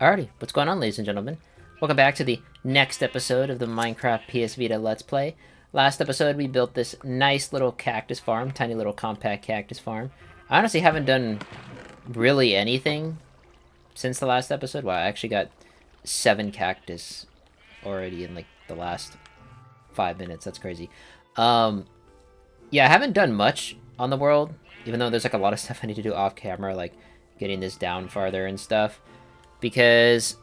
Alrighty, what's going on, ladies and gentlemen? Welcome back to the next episode of the Minecraft PS Vita Let's Play. Last episode, we built this nice little cactus farm, tiny little compact cactus farm. I honestly haven't done really anything since the last episode. Wow, I actually got 7 cactus already in like the last 5 minutes. That's crazy. Yeah, I haven't done much on the world, even though there's like a lot of stuff I need to do off camera, like getting this down farther and stuff. Because,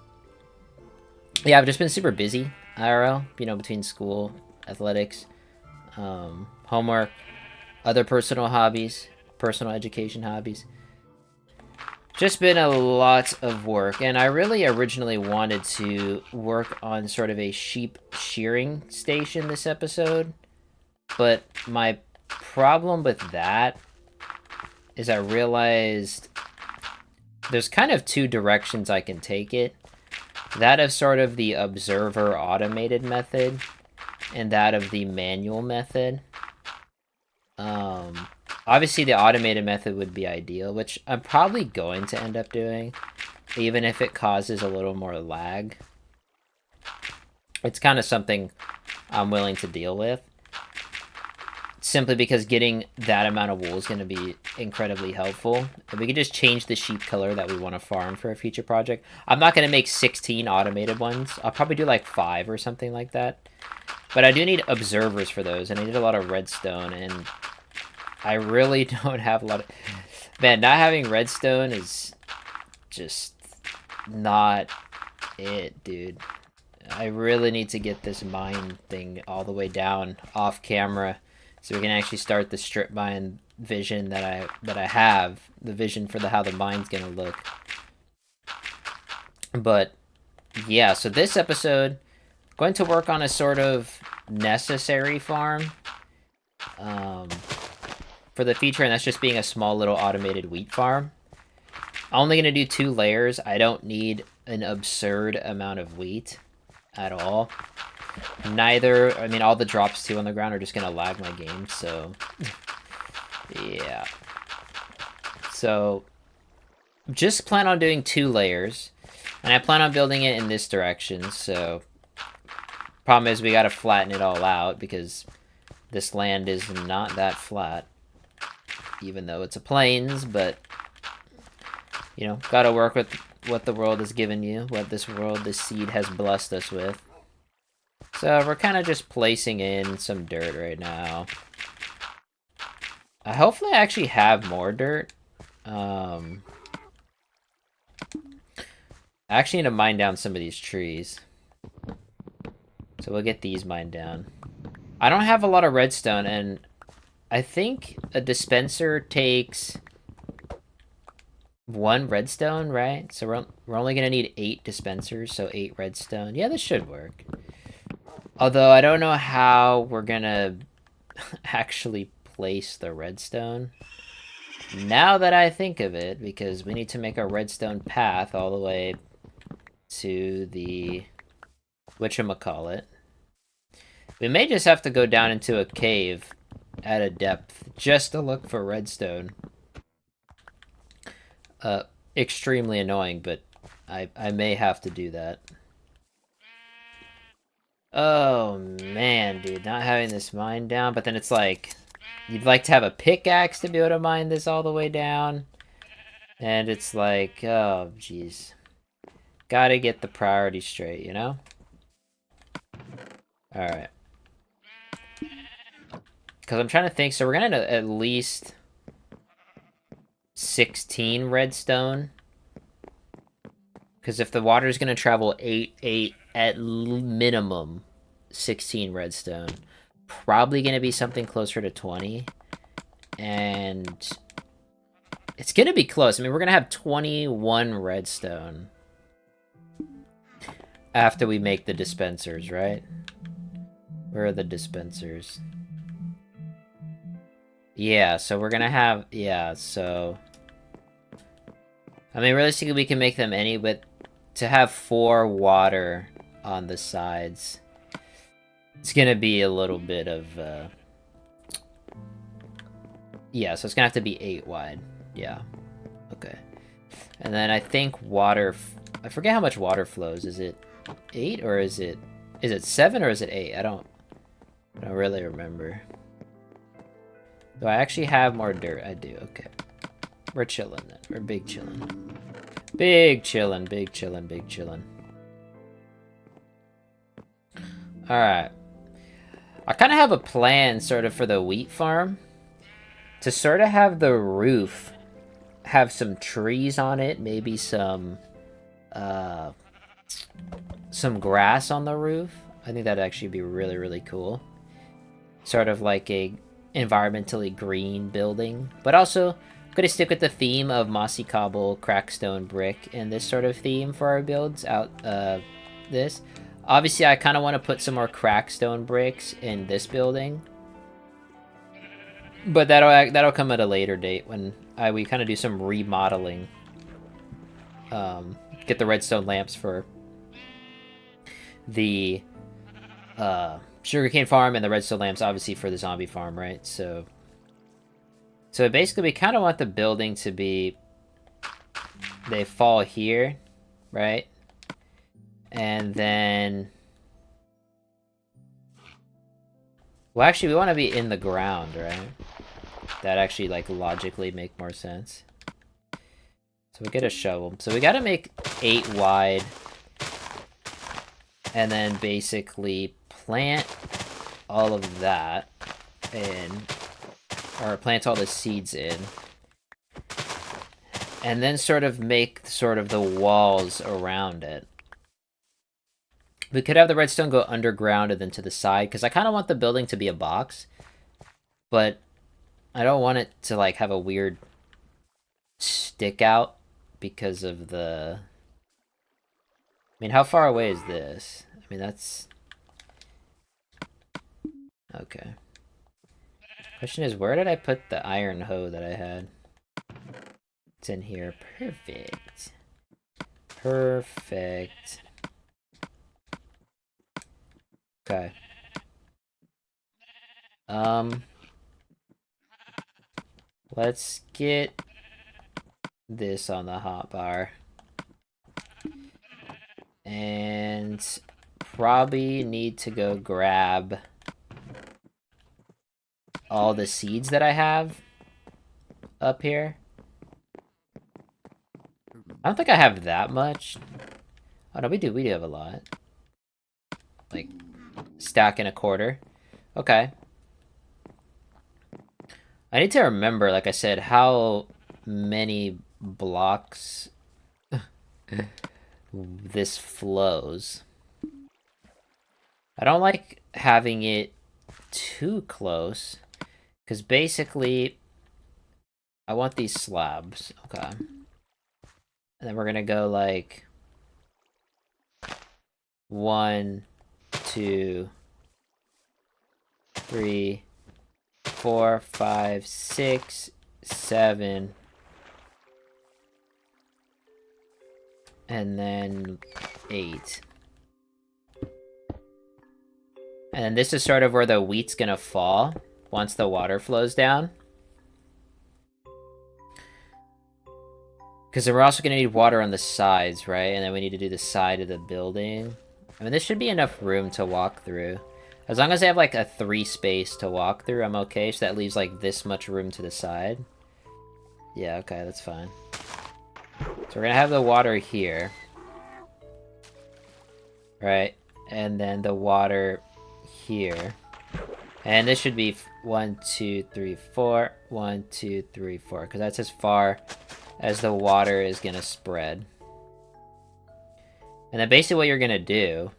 yeah, I've just been super busy, IRL, between school, athletics, homework, other personal hobbies, personal education hobbies. Just been a lot of work, and I really originally wanted to work on sort of a sheep shearing station this episode, but my problem with that is I realized there's kind of 2 directions I can take it. That of sort of the observer automated method, and that of the manual method. Obviously the automated method would be ideal, which I'm probably going to end up doing, even if it causes a little more lag. It's kind of something I'm willing to deal with, simply because getting that amount of wool is going to be incredibly helpful. And we can just change the sheep color that we want to farm for a future project. I'm not going to make 16 automated ones. I'll probably do like 5 or something like that. But I do need observers for those, and I need a lot of redstone, and I really don't have a lot of... Man, not having redstone is just not it, dude. I really need to get this mine thing all the way down off camera, so we can actually start the strip mine vision that I have, the vision for how the mine's gonna look. But yeah, so this episode, I'm going to work on a sort of necessary farm for the feature, and that's just being a small little automated wheat farm. I'm only gonna do 2 layers. I don't need an absurd amount of wheat at all. Neither, I mean, all the drops too on the ground are just gonna lag my game, so yeah. So just plan on doing 2 layers, and I plan on building it in this direction. So problem is we gotta flatten it all out because this land is not that flat, even though it's a plains. But gotta work with what the world has given you, what this seed has blessed us with. So we're kind of just placing in some dirt right now. Hopefully I actually have more dirt. I actually need to mine down some of these trees. So we'll get these mined down. I don't have a lot of redstone, and I think a dispenser takes 1 redstone, right? So we're only going to need 8 dispensers, so 8 redstone. Yeah, this should work. Although I don't know how we're gonna actually place the redstone, now that I think of it, because we need to make a redstone path all the way to the whatchamacallit. We may just have to go down into a cave at a depth just to look for redstone. Extremely annoying, but I may have to do that. Oh man, dude, not having this mine down, but then it's like, you'd like to have a pickaxe to be able to mine this all the way down, and it's like, oh jeez, gotta get the priorities straight, you know? Alright. Because I'm trying to think, so we're gonna at least 16 redstone, because if the water is gonna travel 8 at minimum 16 redstone, probably gonna be something closer to 20, and it's gonna be close. I mean, we're gonna have 21 redstone after we make the dispensers, right? Where are the dispensers? Yeah, so we're gonna have, yeah, so I mean, realistically we can make them but to have 4 water on the sides, it's gonna be a little bit of yeah, so it's gonna have to be 8 wide. Yeah, okay. And then I think water I forget how much water flows. Is it 8 or is it 7 or is it 8? I don't really remember. Do I actually have more dirt? I do. Okay. We're chilling then. We're big chilling. Big chilling, big chilling, big chilling. Alright. I kind of have a plan sort of for the wheat farm. To sort of have the roof have some trees on it. Maybe some grass on the roof. I think that'd actually be really, really cool. Sort of like a environmentally green building. But also, I'm going to stick with the theme of mossy cobble, crackstone, brick, and this sort of theme for our builds out this. Obviously, I kind of want to put some more crackstone bricks in this building. But that'll come at a later date when we kind of do some remodeling. Get the redstone lamps for the sugarcane farm and the redstone lamps obviously for the zombie farm, right? So basically we kind of want the building to be, they fall here, right? And then, well, actually we want to be in the ground, right? That actually like logically make more sense. So we get a shovel. So we got to make 8 wide. And then basically plant all of that in, or plant all the seeds in. And then sort of make sort of the walls around it. We could have the redstone go underground and then to the side, because I kind of want the building to be a box. But I don't want it to like have a weird stick out because of the... I mean, how far away is this? I mean, that's... Okay. Question is, where did I put the iron hoe that I had? It's in here. Perfect. Perfect. Okay. Let's get this on the hotbar. And probably need to go grab all the seeds that I have up here. I don't think I have that much. Oh no, we do have a lot. Like, stack and a quarter. Okay. I need to remember, like I said, how many blocks this flows. I don't like having it too close, because basically I want these slabs. Okay. And then we're gonna go like 1, 2, 3, 4, 5, 6, 7, and then 8. And then this is sort of where the wheat's gonna fall once the water flows down. Because we're also gonna need water on the sides, right? And then we need to do the side of the building. I mean, this should be enough room to walk through. As long as I have like a 3 space to walk through, I'm okay. So that leaves like this much room to the side. Yeah, okay, that's fine. So we're gonna have the water here. Right? And then the water here. And this should be 1, 2, 3, 4. 1, 2, 3, 4. Because that's as far as the water is gonna spread. And then basically what you're gonna do...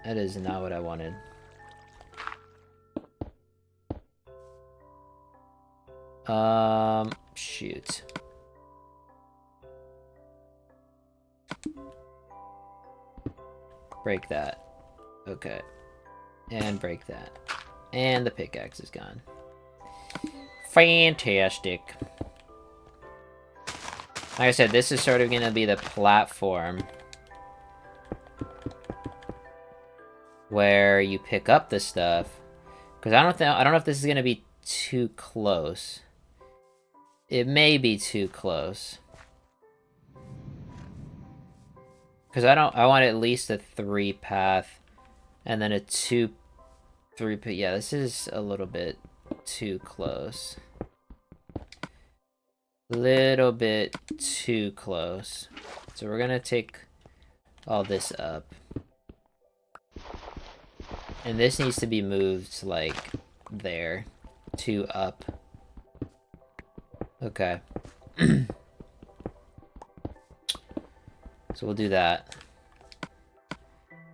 That is not what I wanted. Shoot. Break that. Okay. And break that. And the pickaxe is gone. Fantastic. Like I said, this is sort of gonna be the platform where you pick up the stuff. Because I don't know if this is gonna be too close. It may be too close. Because I want at least a 3 path. And then a 2, 3, yeah, this is a little bit too close. Little bit too close. So we're gonna take all this up. And this needs to be moved, like, there. 2 up. Okay. So we'll do that.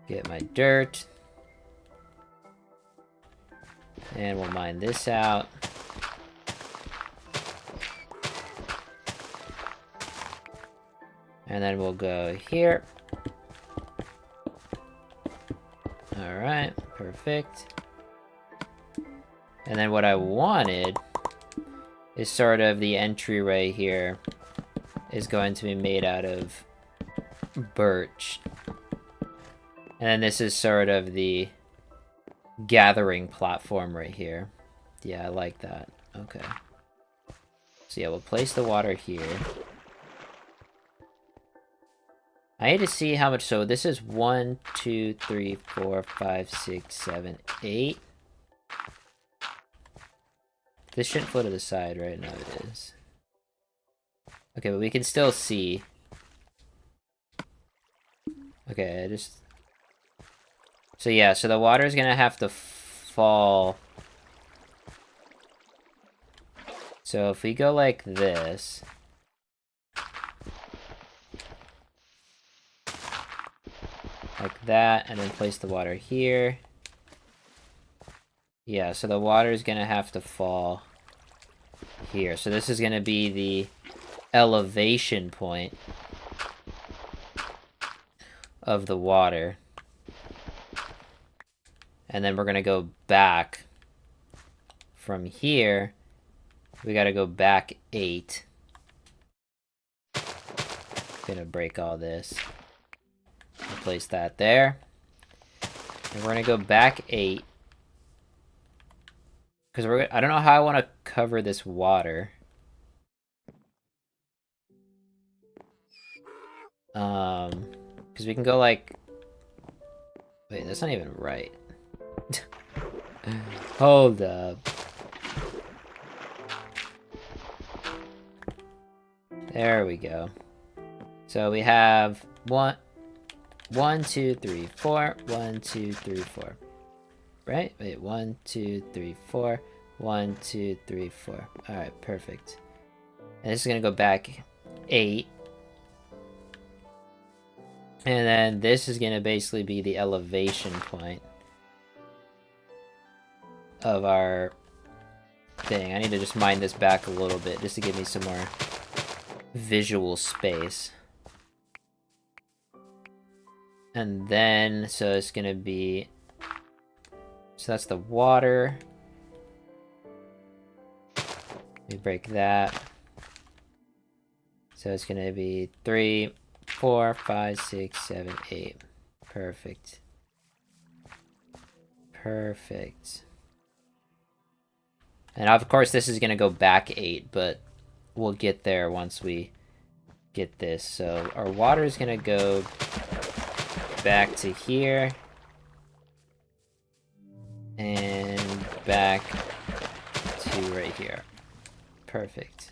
Get my dirt. And we'll mine this out. And then we'll go here. Alright, perfect. And then what I wanted is sort of the entryway here is going to be made out of birch. And then this is sort of the gathering platform right here. Yeah, I like that. Okay. So yeah, we'll place the water here. I need to see how much. So this is 1, 2, 3, 4, 5, 6, 7, 8. This shouldn't flow to the side right now. It is. Okay, but we can still see. Okay, I just. So yeah, so the water is gonna have to fall. So if we go like this. Like that, and then place the water here. Yeah, so the water is gonna have to fall here. So this is gonna be the elevation point of the water. And then we're gonna go back from here. We gotta go back 8. Gonna break all this. Place that there. And we're gonna go back 8. Because I don't know how I want to cover this water. Because we can go like... Wait, that's not even right. Hold up. There we go. So we have 1, 2, 3, 4. 1, 2, 3, 4. Right? Wait, 1, 2, 3, 4. 1, 2, 3, 4. Alright, perfect. And this is gonna go back 8. And then this is gonna basically be the elevation point of our thing. I need to just mine this back a little bit just to give me some more visual space. And then, so it's gonna be... So that's the water. Let me break that. So it's gonna be 3, 4, 5, 6, 7, 8. Perfect. Perfect. And of course this is gonna go back 8, but we'll get there once we get this. So our water is gonna go back to here. And back to right here. Perfect.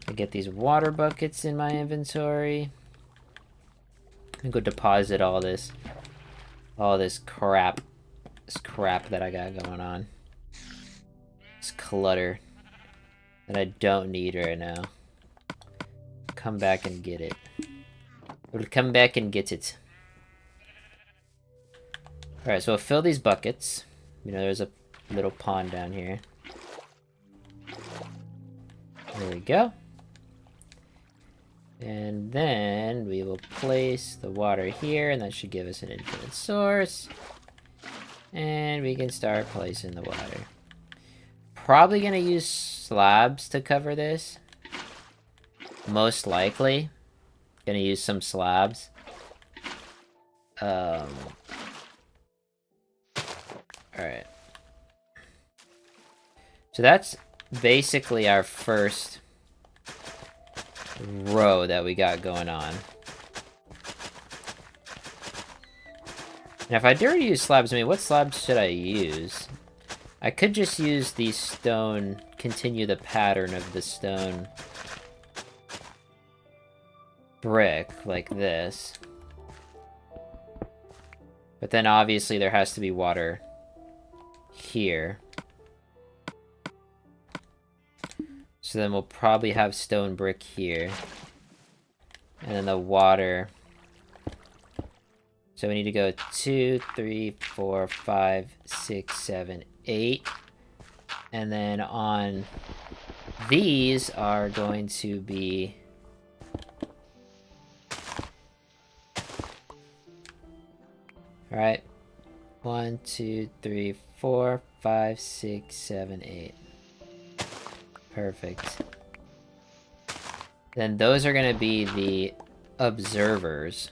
I get these water buckets in my inventory. And go deposit all this crap. This crap that I got going on. This clutter that I don't need right now. Come back and get it. We'll come back and get it. Alright, so we'll fill these buckets. You know, there's a little pond down here. There we go. And then we will place the water here, and that should give us an infinite source. And we can start placing the water. Probably gonna use slabs to cover this. Most likely. Gonna use some slabs. Alright. So that's basically our first row that we got going on. Now, if I dare use slabs, I mean, what slabs should I use? I could just use the stone, continue the pattern of the stone brick, like this. But then, obviously, there has to be water here. So then we'll probably have stone brick here. And then the water... So we need to go 2, 3, 4, 5, 6, 7, 8. And then on these are going to be... Alright. 1, 2, 3, 4, 5, 6, 7, 8. Perfect. Then those are going to be the observers.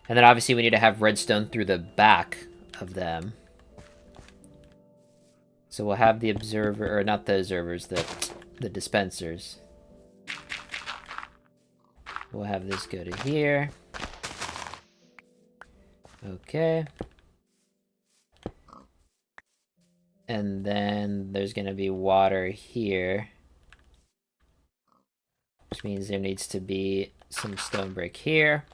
And then obviously we need to have redstone through the back of them. So we'll have the observer, or not the observers, the dispensers. We'll have this go to here. Okay. And then there's going to be water here. Which means there needs to be some stone brick here.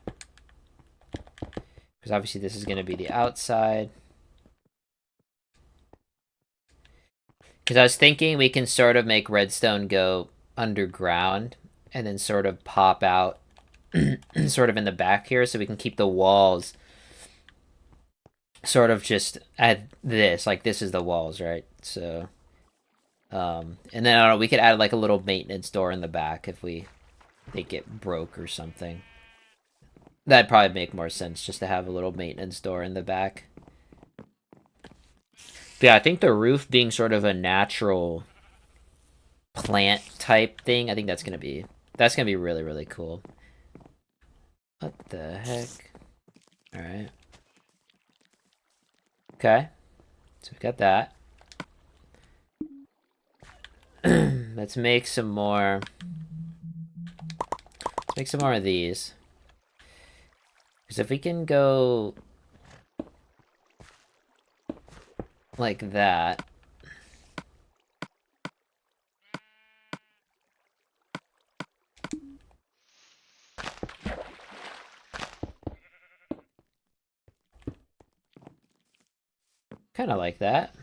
Because obviously this is going to be the outside. Because I was thinking we can sort of make redstone go underground and then sort of pop out sort of in the back here, so we can keep the walls sort of just at this, like this is the walls, right? So, and then I don't know, we could add like a little maintenance door in the back if they get broke or something. That'd probably make more sense, just to have a little maintenance door in the back. But yeah, I think the roof being sort of a natural plant type thing, I think that's gonna be really, really cool. What the heck? Alright. Okay. So we got that. Let's make some more. Let's make some more of these. Because if we can go like that. Kind of like that.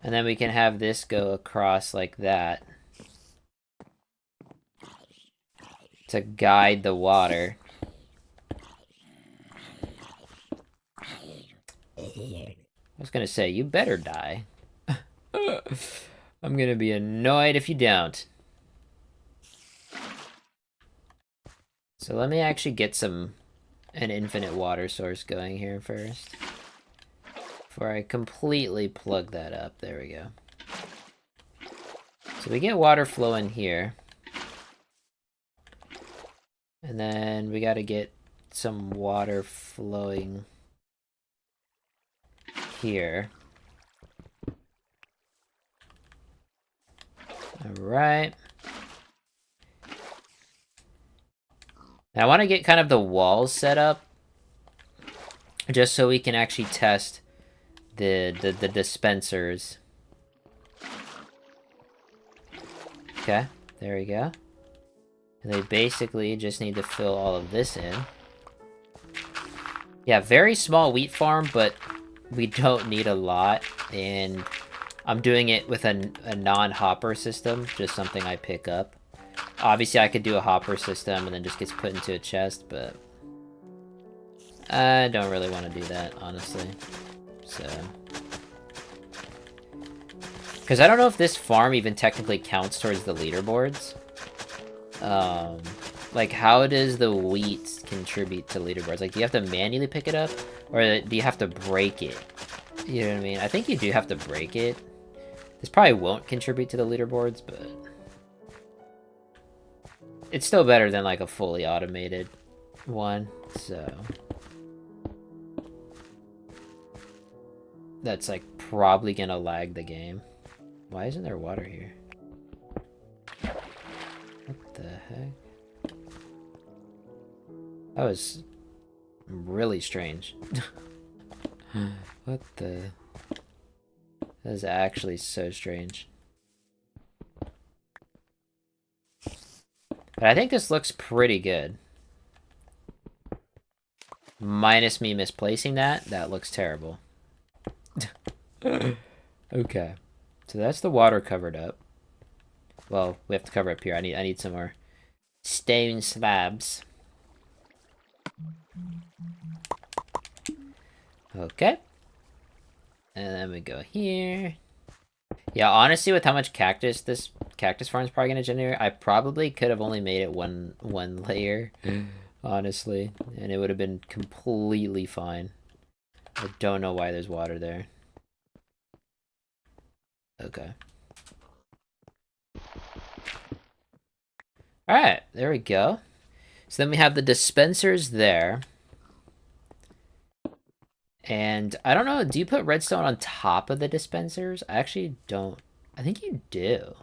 And then we can have this go across like that. To guide the water. I was gonna say, you better die. I'm gonna be annoyed if you don't. So let me actually get an infinite water source going here first. Before I completely plug that up. There we go. So we get water flowing here. And then we gotta get some water flowing here. Alright. Now I want to get kind of the walls set up. Just so we can actually test the dispensers. Okay, there we go. And they basically just need to fill all of this in. Yeah, very small wheat farm, but we don't need a lot. And I'm doing it with a non-hopper system, just something I pick up. Obviously, I could do a hopper system and then just gets put into a chest, but I don't really want to do that, honestly. So, because I don't know if this farm even technically counts towards the leaderboards. Like, how does the wheat contribute to leaderboards? Like, do you have to manually pick it up, or do you have to break it? You know what I mean? I think you do have to break it. This probably won't contribute to the leaderboards, but it's still better than, like, a fully automated one, so. that's like probably gonna lag the game. Why isn't there water here? What the heck? That was really strange. What the... That is actually so strange. But I think this looks pretty good. Minus me misplacing that. That looks terrible. Okay. So that's the water covered up. Well, we have to cover up here. I need some more stone slabs. Okay. And then we go here. Yeah, honestly, with how much cactus this cactus farm is probably gonna generate, I probably could have only made it one layer, honestly, and it would have been completely fine. I don't know why there's water there. Okay. Alright, there we go. So then we have the dispensers there. And I don't know, do you put redstone on top of the dispensers? I actually don't. I think you do.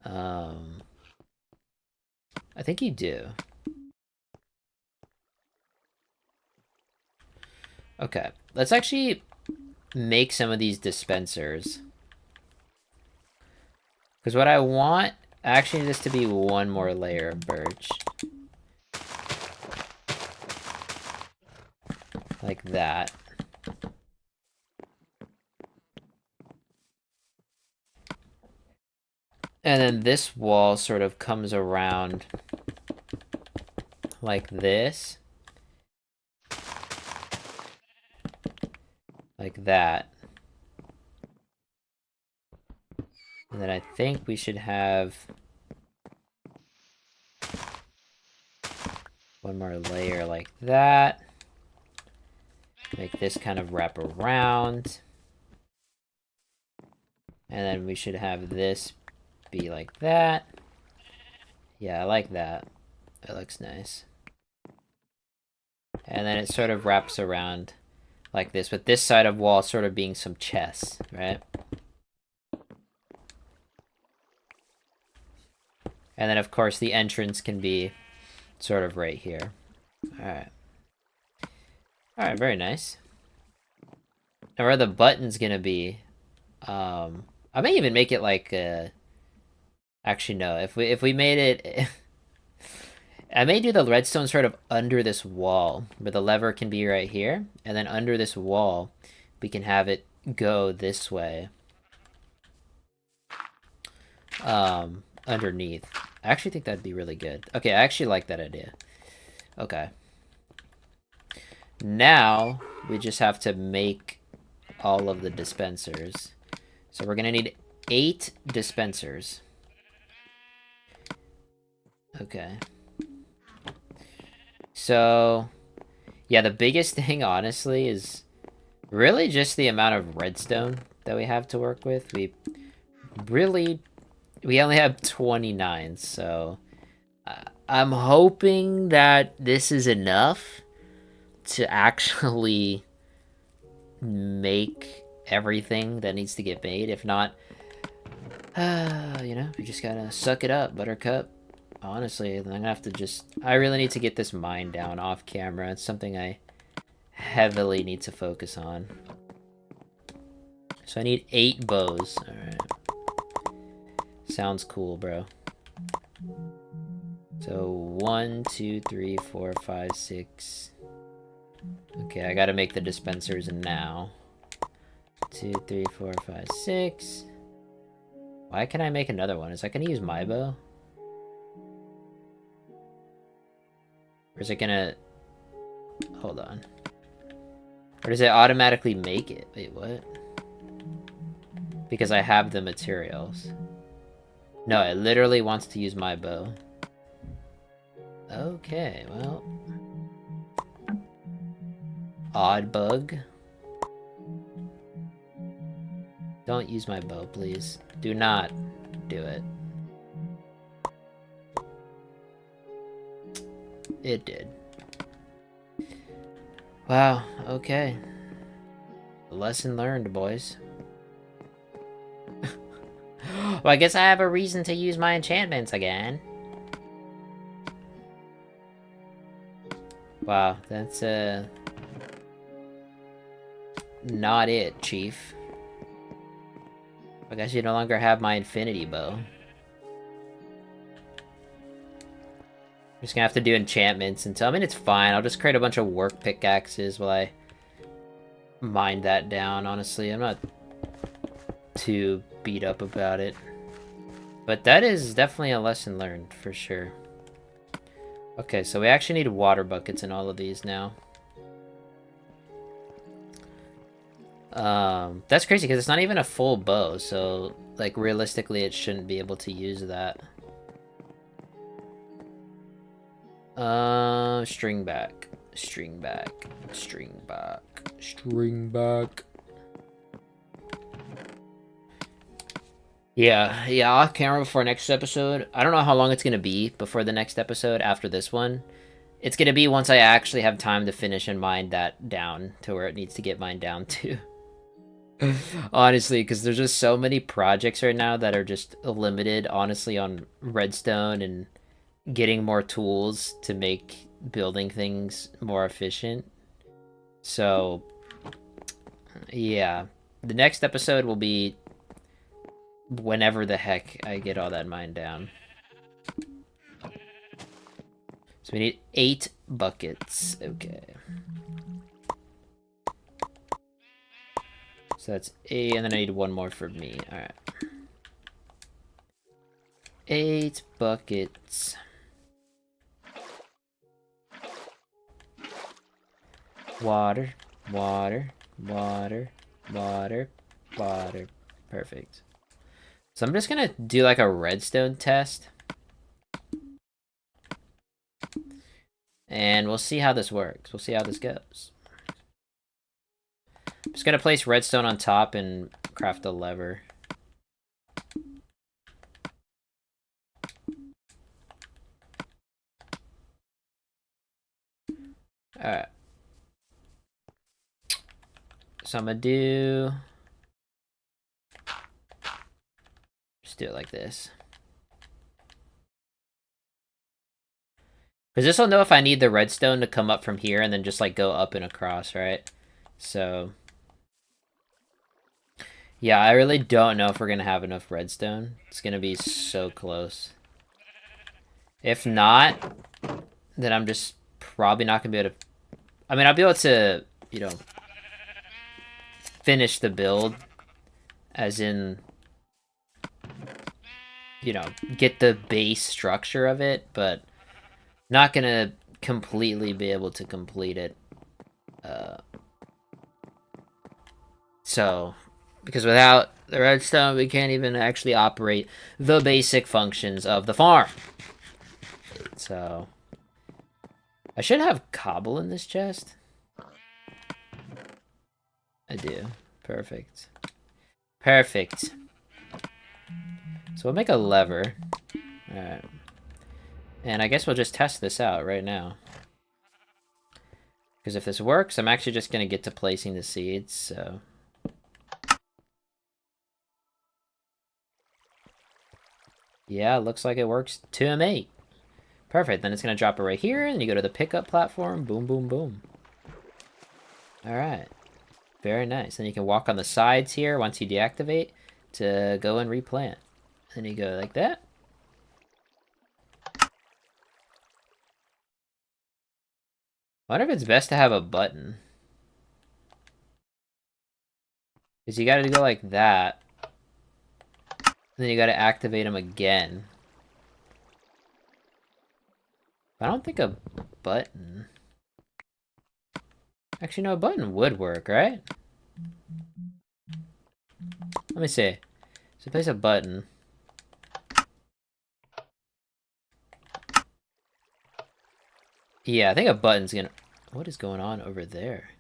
I think you do. Okay, let's actually make some of these dispensers. Because what I want, actually, this to be one more layer of birch. Like that. And then this wall sort of comes around like this. Like that. And then I think we should have one more layer like that. Make this kind of wrap around. And then we should have this be like that. Yeah, I like that. It looks nice. And then it sort of wraps around like this, with this side of wall sort of being some chests, right? And then, of course, the entrance can be sort of right here. Alright. Alright, very nice. And where the button's gonna be, I may even make it like, actually, no. If we made it... I may do the redstone sort of under this wall, where the lever can be right here. And then under this wall, we can have it go this way. Underneath. I actually think that'd be really good. Okay, I actually like that idea. Okay. Now, we just have to make all of the dispensers. So we're gonna need 8 dispensers. Okay. So, yeah, the biggest thing, honestly, is really just the amount of redstone that we have to work with. We only have 29, so I'm hoping that this is enough to actually make everything that needs to get made. If not, you know, we just gotta suck it up, Buttercup. Honestly, I'm gonna have to I really need to get this mine down off camera. It's something I heavily need to focus on. So I need 8 bows. Alright. Sounds cool, bro. So 1, 2, 3, 4, 5, 6. Okay, I gotta make the dispensers now. 2, 3, 4, 5, 6. Why can I make another one? Is I gonna use my bow? Or is it gonna... Hold on. Or does it automatically make it? Wait, what? Because I have the materials. No, it literally wants to use my bow. Okay, well... Odd bug. Don't use my bow, please. Do not do it. It did. Wow, okay. Lesson learned, boys. Well, I guess I have a reason to use my enchantments again. Wow, that's, not it, Chief. I guess you no longer have my infinity bow. Just gonna have to do enchantments until... I mean, it's fine. I'll just create a bunch of work pickaxes while I mine that down, honestly. I'm not too beat up about it. But that is definitely a lesson learned, for sure. Okay, so we actually need water buckets in all of these now. That's crazy, because it's not even a full bow, so, like, realistically, it shouldn't be able to use that. String back. String back. String back. String back. Yeah, off camera before next episode. I don't know how long it's gonna be before the next episode after this one. It's gonna be once I actually have time to finish and mine that down to where it needs to get mined down to. Honestly, because there's just so many projects right now that are just limited, honestly, on redstone and getting more tools to make building things more efficient. So, yeah. The next episode will be whenever the heck I get all that mined down. So we need 8 buckets. Okay. So that's 8, and then I need one more for me. Alright. 8 buckets. Water, water, water, water, water. Perfect. So I'm just gonna do like a redstone test. And we'll see how this works. We'll see how this goes. I'm just gonna place redstone on top and craft a lever. Alright. So I'm gonna do... Just do it like this. Because this will know if I need the redstone to come up from here and then just like go up and across, right? So... Yeah, I really don't know if we're gonna have enough redstone. It's gonna be so close. If not, then I'm just probably not gonna be able to... I mean, I'll be able to, you know, finish the build, as in, you know, get the base structure of it, but not gonna completely be able to complete it. So, because without the redstone, we can't even actually operate the basic functions of the farm. So, I should have cobble in this chest. I do. Perfect. Perfect. So we'll make a lever. Alright. And I guess we'll just test this out right now. Because if this works, I'm actually just going to get to placing the seeds, so... Yeah, looks like it works to me. Perfect, then it's going to drop it right here, and you go to the pickup platform, boom, boom, boom. Alright. Very nice. Then you can walk on the sides here once you deactivate to go and replant. Then you go like that. I wonder if it's best to have a button. Because you gotta go like that. And then you gotta activate them again. I don't think a button... Actually, no, a button would work, right? Let me see. So place a button. Yeah, I think a button's gonna... What is going on over there?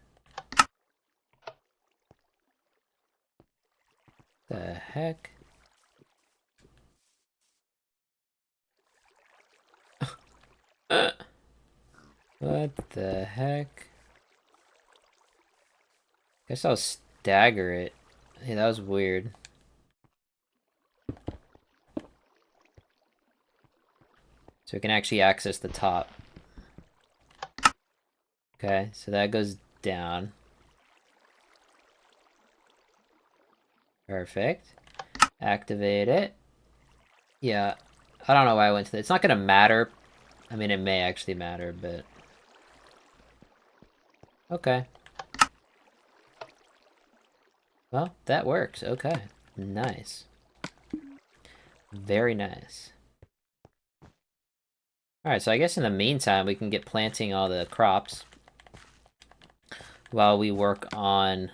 The heck? What the heck? Guess I'll dagger it. Hey, that was weird. So we can actually access the top. Okay, so that goes down. Perfect. Activate it. Yeah, I don't know why I went to that. It's not gonna matter. I mean, it may actually matter, but... Okay. Well, that works. Okay. Nice. Very nice. Alright, so I guess in the meantime, we can get planting all the crops while we work on...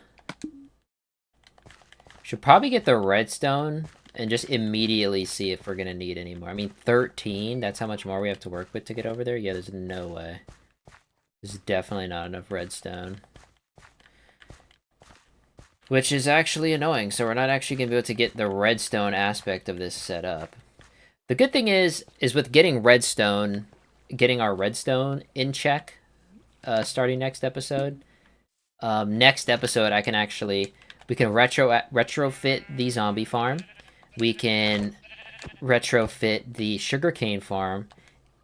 Should probably get the redstone and just immediately see if we're gonna need any more. I mean, 13, that's how much more we have to work with to get over there? Yeah, there's no way. There's definitely not enough redstone. Which is actually annoying, so we're not actually gonna be able to get the redstone aspect of this set up. The good thing is with getting redstone, getting our redstone in check, starting next episode. Next episode, I can actually... We can retrofit the zombie farm. We can retrofit the sugarcane farm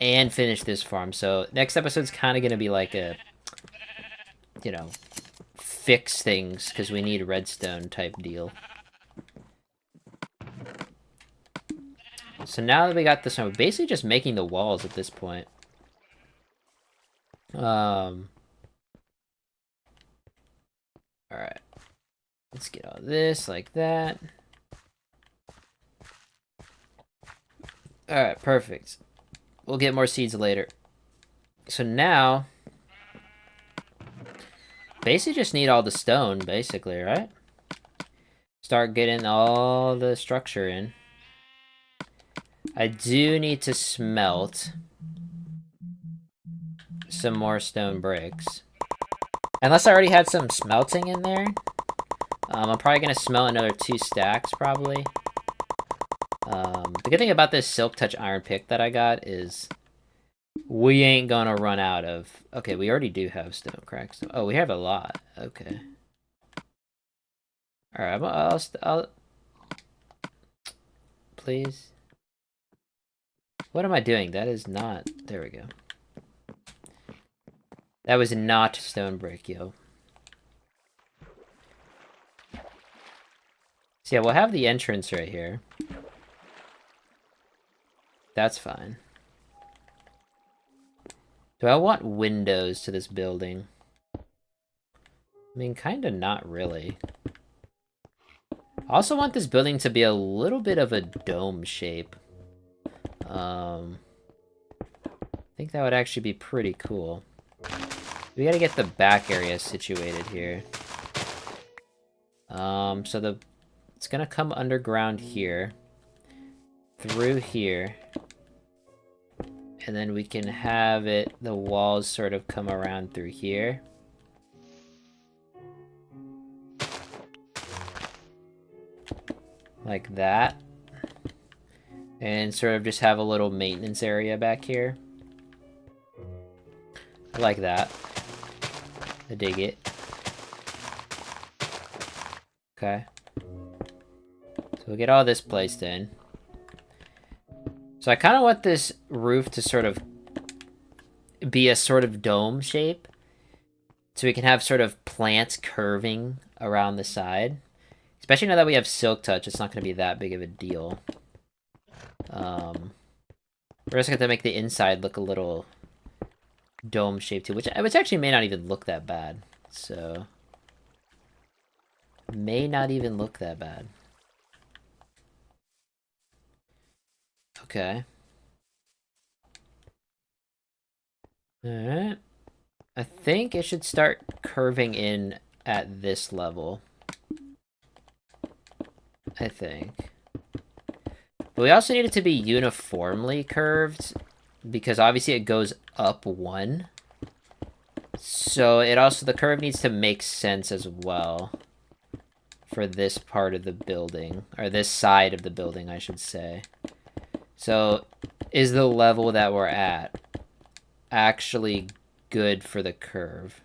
and finish this farm. So next episode's kind of going to be like a, you know, fix things because we need redstone type deal. So now that we got this, I'm basically just making the walls at this point. Alright. Let's get all this like that. Alright, perfect. We'll get more seeds later. So now... Basically just need all the stone, basically, right? Start getting all the structure in. I do need to smelt some more stone bricks. Unless I already had some smelting in there. I'm probably going to smelt another 2 stacks, probably. The good thing about this Silk Touch iron pick that I got is we ain't gonna run out of... Okay, we already do have stone cracks. Oh, we have a lot. Okay. Alright, I'll... Please. What am I doing? That is not... There we go. That was not stone brick, yo. So yeah, we'll have the entrance right here. That's fine. Do I want windows to this building? I mean, kinda not really. I also want this building to be a little bit of a dome shape. I think that would actually be pretty cool. We gotta get the back area situated here. So it's gonna come underground here. Through here. And then we can have the walls sort of come around through here. Like that. And sort of just have a little maintenance area back here. I like that. I dig it. Okay. So we'll get all this placed in. So I kind of want this roof to sort of be a sort of dome shape. So we can have sort of plants curving around the side. Especially now that we have Silk Touch, it's not going to be that big of a deal. We're just going to make the inside look a little dome shaped too, which actually may not even look that bad. So, may not even look that bad. Okay. Alright. I think it should start curving in at this level. I think. But we also need it to be uniformly curved, because obviously it goes up 1. So the curve needs to make sense as well for this part of the building, or this side of the building, I should say. So, is the level that we're at actually good for the curve?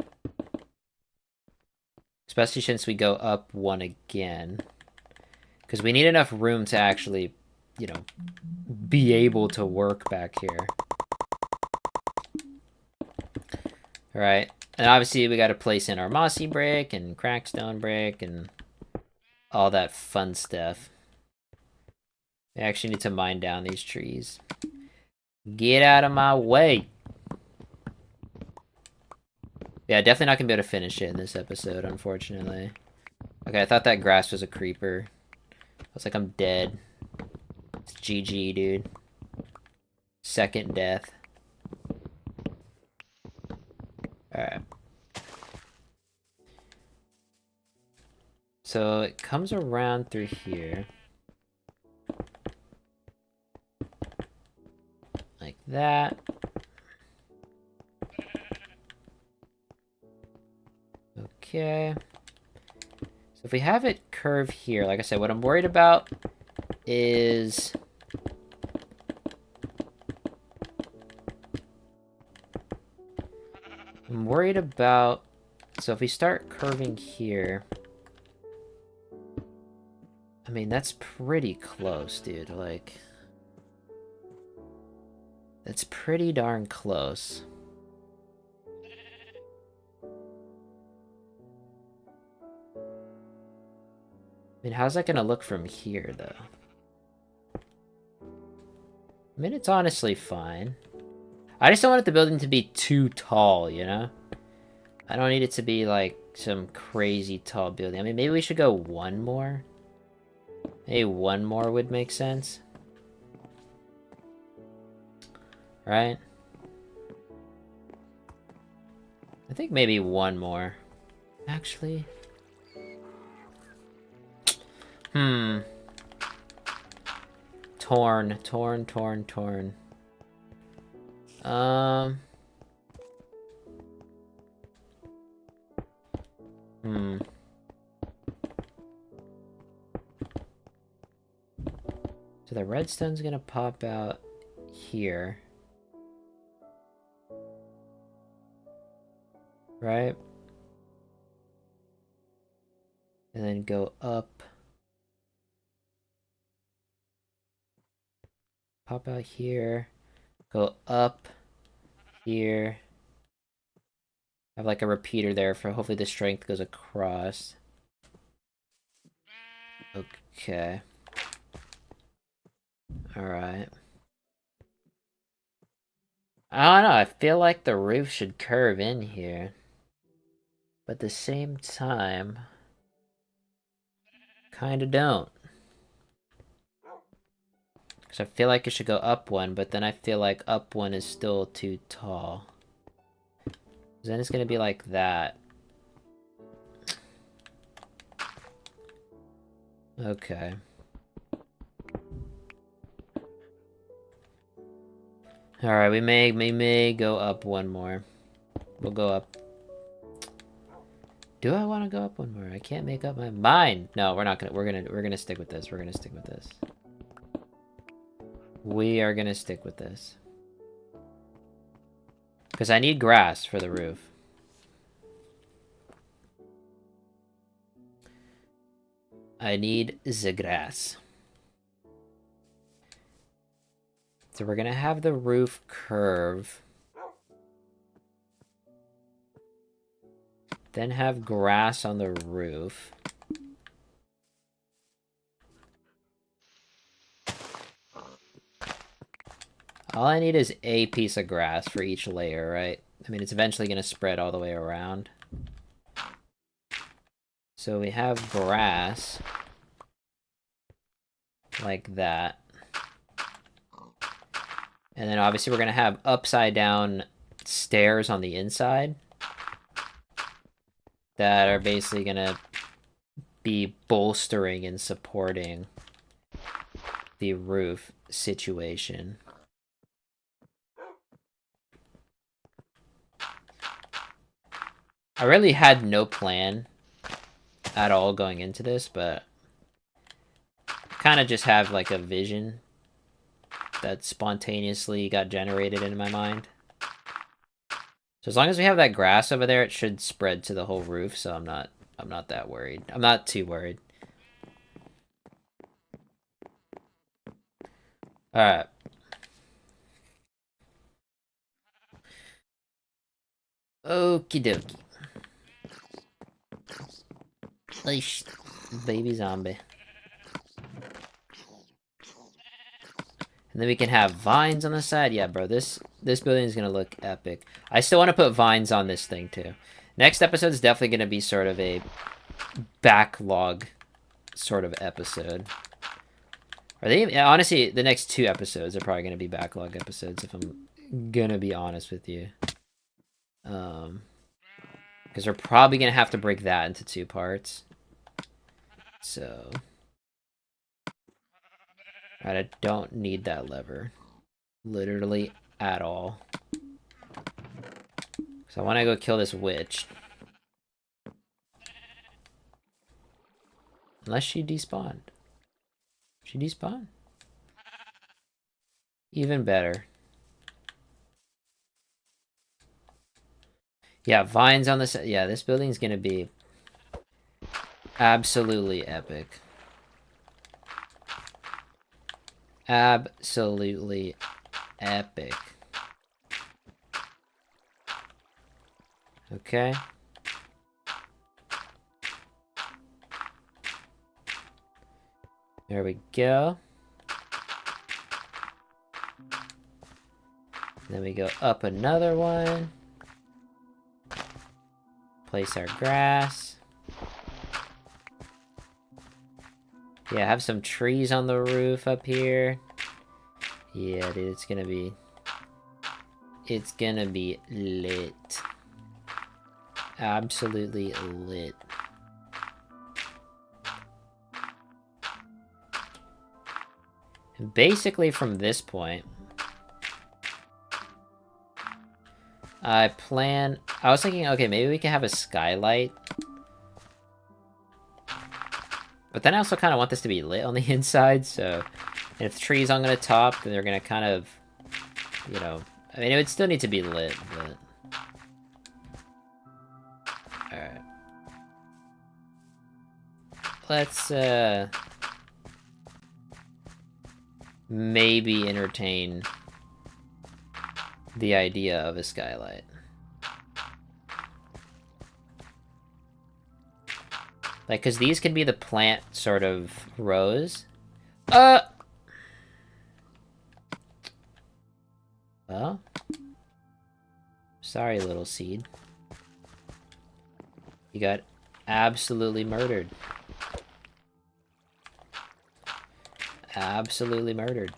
Especially since we go up one again. Because we need enough room to actually, you know, be able to work back here. Alright. And obviously we got to place in our mossy brick and crackstone brick and all that fun stuff. I actually need to mine down these trees. Get out of my way! Yeah, definitely not gonna be able to finish it in this episode, unfortunately. Okay, I thought that grass was a creeper. I was like, I'm dead. It's GG, dude. Second death. Alright. So it comes around through here. Like that. Okay. So if we have it curve here, like I said, what I'm worried about is... I'm worried about... So if we start curving here... I mean, that's pretty close, dude. Like... That's pretty darn close. I mean, how's that gonna look from here, though? I mean, it's honestly fine. I just don't want the building to be too tall, you know? I don't need it to be, like, some crazy tall building. I mean, maybe we should go one more? Maybe one more would make sense. Right? I think maybe one more. Actually... Torn. So the redstone's gonna pop out here. Right? And then go up. Pop out here. Go up here. Have like a repeater there for hopefully the strength goes across. Okay. Alright. I don't know, I feel like the roof should curve in here. But at the same time, kinda don't. Because I feel like it should go up one, but then I feel like up one is still too tall. Then it's gonna be like that. Okay. Alright, we may go up one more. We'll go up. Do I want to go up one more? I can't make up my mind. No, we're not gonna. We're gonna stick with this. We're gonna stick with this. We are gonna stick with this. Because I need grass for the roof. I need the grass. So we're gonna have the roof curve. Then have grass on the roof. All I need is a piece of grass for each layer, right? I mean, it's eventually going to spread all the way around. So we have grass. Like that. And then obviously we're going to have upside down stairs on the inside. That are basically going to be bolstering and supporting the roof situation. I really had no plan at all going into this, but kind of just have like a vision that spontaneously got generated in my mind. So as long as we have that grass over there, it should spread to the whole roof, so I'm not I'm not that worried. I'm not too worried. Alright. Okie dokie. Leash. Baby zombie. And then we can have vines on the side. Yeah, bro, this building is gonna look epic. I still want to put vines on this thing too. Next episode is definitely gonna be sort of a backlog sort of episode. Are they honestly the next 2 episodes are probably gonna be backlog episodes if I'm gonna be honest with you. Because we're probably gonna have to break that into 2 parts. So, right, I don't need that lever, literally at all. So I want to go kill this witch. Unless she despawned. She despawned? Even better. Yeah, vines on this. Yeah, this building's gonna be absolutely epic. Absolutely epic. Okay. There we go. Then we go up another one. Place our grass. Yeah, have some trees on the roof up here. Yeah, dude, it's gonna be lit. Absolutely lit. And basically from this point, I was thinking, okay, maybe we can have a skylight. But then I also kind of want this to be lit on the inside, so... And if the tree's on the top, then they're gonna kind of... You know... I mean, it would still need to be lit, but... Alright. Let's, maybe entertain the idea of a skylight. Like, because these could be the plant sort of rows. Well. Sorry, little seed. You got absolutely murdered. Absolutely murdered.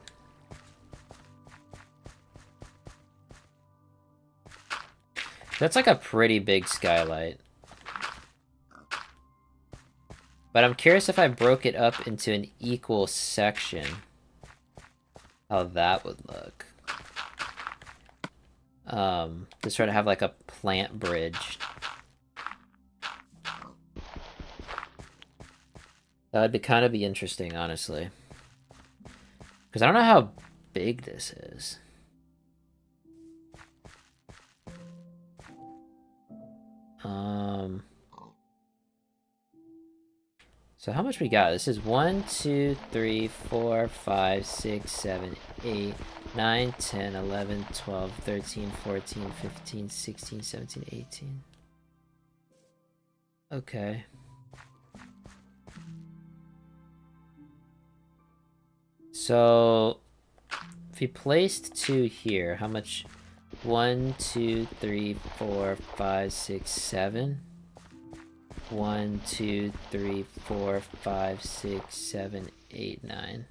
That's like a pretty big skylight. But I'm curious if I broke it up into an equal section, how that would look. To sort of have like a plant bridge. That would be kind of be interesting, honestly. Because I don't know how big this is. So how much we got? This is 1, 2, 3, 4, 5, 6, 7, 8, 9, 10, 11, 12, 13, 14, 15, 16, 17, 18. Okay. So, if we placed 2 here, how much? 1, 2, 3, 4, 5, 6, 7. 1, 2, 3, 4, 5, 6, 7, 8, 9.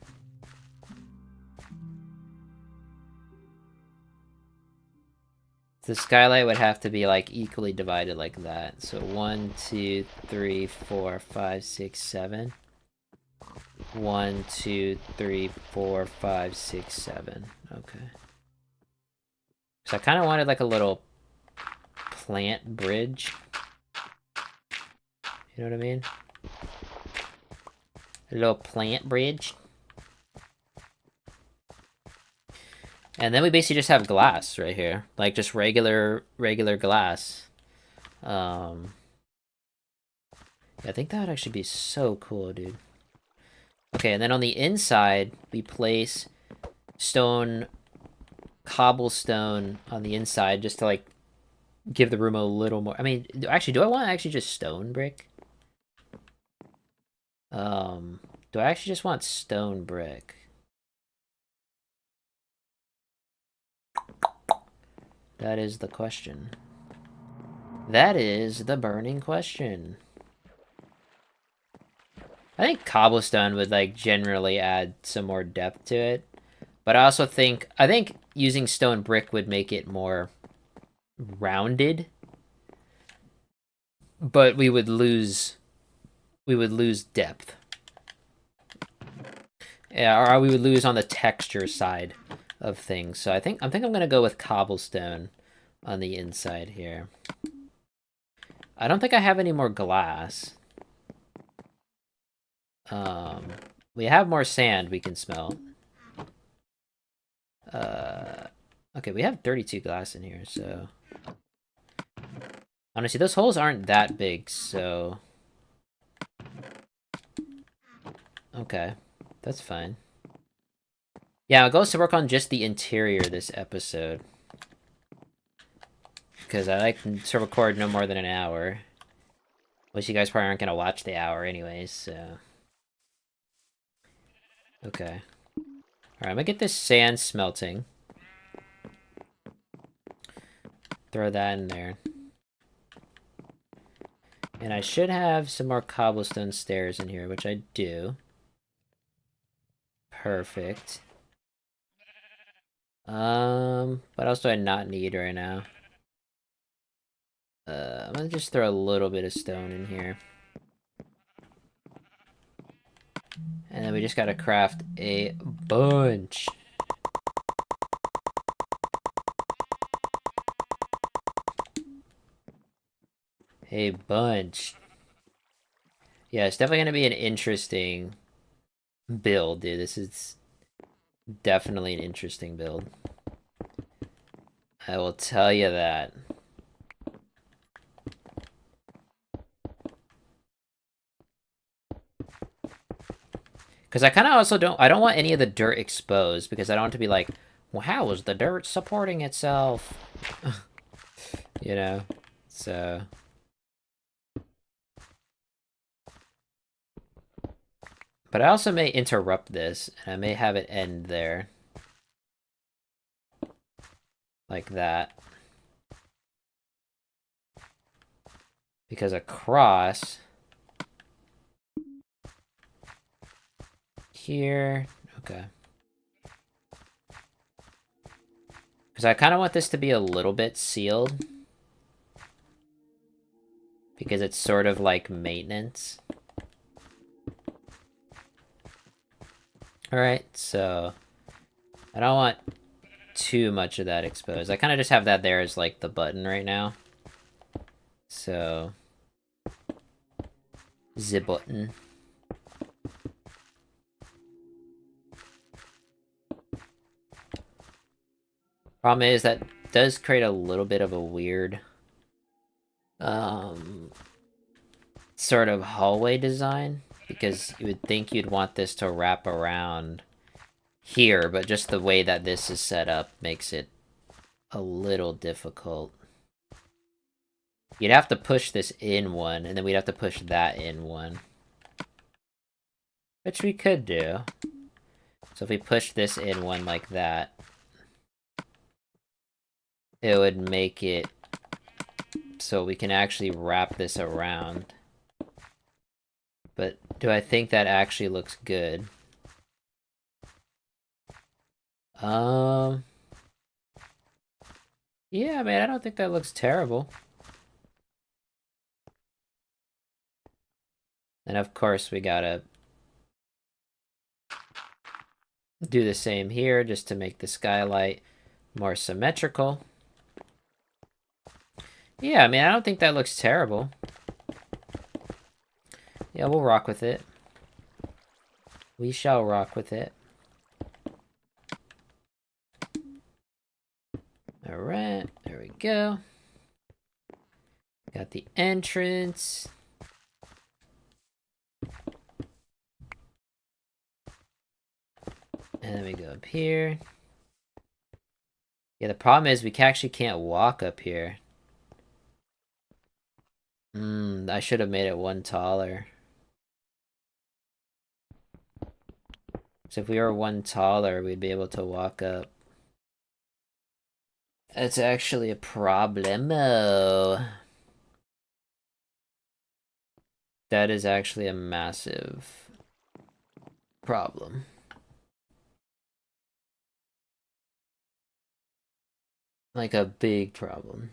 The skylight would have to be like equally divided like that. So 1, 2, 3, 4, 5, 6, 7. 1, 2, 3, 4, 5, 6, 7. Okay. So I kind of wanted like a little plant bridge. You know what I mean? A little plant bridge. And then we basically just have glass right here. Like just regular glass. Yeah, I think that would actually be so cool, dude. Okay, and then on the inside, we place stone, cobblestone on the inside just to, like, give the room a little more. I mean, actually, do I want actually just stone brick? Do I actually just want stone brick? That is the question. That is the burning question. I think cobblestone would, like, generally add some more depth to it. But I also think, using stone brick would make it more rounded. But we would lose depth. Yeah, or we would lose on the texture side of things. So I think I'm gonna go with cobblestone on the inside here. I don't think I have any more glass. We have more sand we can smelt. Okay, we have 32 glass in here, so... Honestly, those holes aren't that big, so... Okay, that's fine. Yeah, I'll go to work on just the interior this episode. Because I like to record no more than an hour. Which you guys probably aren't going to watch the hour anyways, so... Okay. Alright, I'm gonna get this sand smelting. Throw that in there. And I should have some more cobblestone stairs in here, which I do. Perfect. What else do I not need right now? I'm gonna just throw a little bit of stone in here. And then we just gotta craft a bunch. A bunch. Yeah, it's definitely gonna be an interesting build, dude. This is definitely an interesting build. I will tell you that. Because I kind of also I don't want any of the dirt exposed, because I don't want to be like, well, how is the dirt supporting itself? You know? So... But I also may interrupt this, and I may have it end there. Like that. Because across... Here... Okay. Because I kind of want this to be a little bit sealed. Because it's sort of like maintenance. Alright, so... I don't want too much of that exposed. I kind of just have that there as like the button right now. So... The button. Problem is that does create a little bit of a weird... sort of hallway design. Because you would think you'd want this to wrap around here, but just the way that this is set up makes it a little difficult. You'd have to push this in one, and then we'd have to push that in one. Which we could do. So if we push this in one like that, it would make it so we can actually wrap this around. But do I think that actually looks good? Yeah, man, I don't think that looks terrible. And of course we gotta do the same here just to make the skylight more symmetrical. Yeah, I mean, I don't think that looks terrible. Yeah, we'll rock with it. We shall rock with it. Alright, there we go. Got the entrance. And then we go up here. Yeah, the problem is we actually can't walk up here. I should have made it one taller. So if we were one taller, we'd be able to walk up. That's actually a problemo. That is actually a massive problem. Like a big problem.